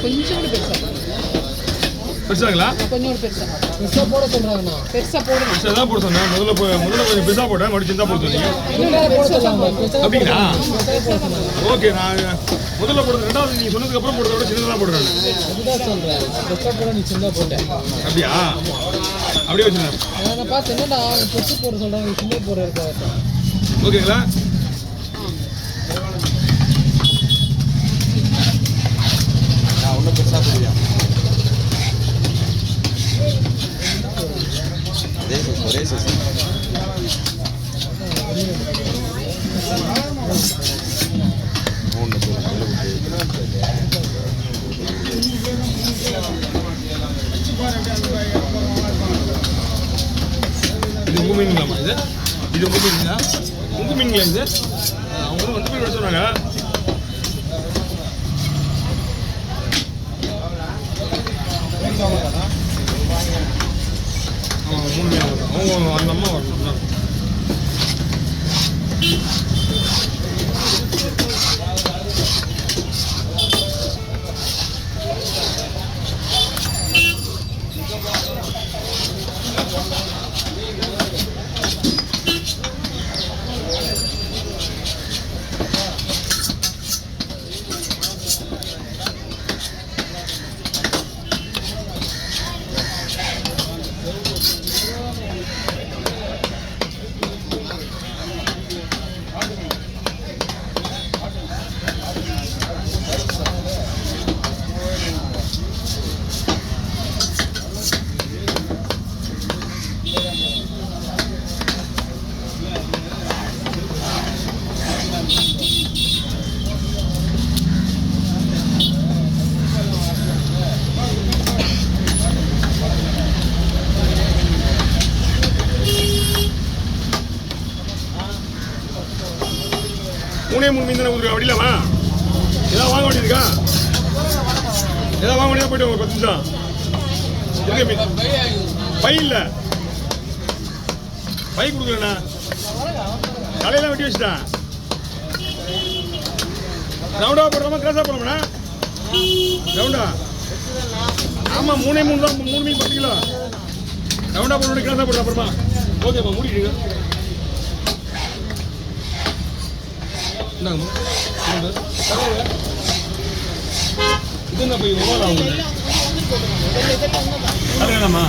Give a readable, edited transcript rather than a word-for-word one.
கொஞ்சோண்டு பெருசா பெருசாங்களா? கொஞ்சோண்டு பெருசா போட சொல்றாங்க. பெருசா போடுங்க. பெருசா தான் போட சொன்னேன். முதல்ல கொஞ்சம் பெருசா போட்டேன், மறுபடியும் சின்னதா போட சொன்னீங்க. அப்படிங்களா? ஓகே, நான் முதல்ல போடுறது ரெண்டாவது நீங்க சொன்னதுக்கு அப்புறம் போடுறத விட சின்னதா போடுறேன். அதுதான் சொல்றேன். பெருசா போட நீ சின்னதா போட்டேன். அப்படியா? அப்படியே வச்சுருந்தேன். நான் பார்த்து என்னடா பெருசு போட சொல்றாங்க, சின்ன போட இருக்கா? ஓகேங்களா? ஒன்றும் பெருசாக புரியா? ஒரே சைஸ் இது உங்க மீனுங்களாமா? இது உங்க மீனுங்களா? உங்க மீனுங்களா இது? அவங்க 2 பேர் விட சொன்னாங்க. ஆமாம், 3 மீன் அவங்க அந்த அம்மா வரணும். மூணே 3 மீன் தானே கொடுக்குறேன். அப்படி இல்லாமா ஏதாவது வாங்க வேண்டியிருக்கா? ஏதாவது வாங்க வேண்டியதாக போய்ட்டு ஒரு 10 நிமிஷம். எங்கே மீன்? பை இல்லை, பை கொடுக்குறேண்ணா. தலையெல்லாம் வெட்டி வச்சுட்டேன். ரவுண்டாக போடுறோமா கிராஸாக போடுறோம்ண்ணா? ரவுண்டா? ஆமாம், 3 தான். 3 மீன் 10 கிலோ. ரவுண்டாக போடுறோம், கிராஸாக போடுறோம் அப்புறமா. ஓகேப்பா, முடிக்கிடுங்க. இந்தாங்கம்மா, இது என்ன போய் ஒவ்வொரு ஆகுங்க. அதேதாம்மா.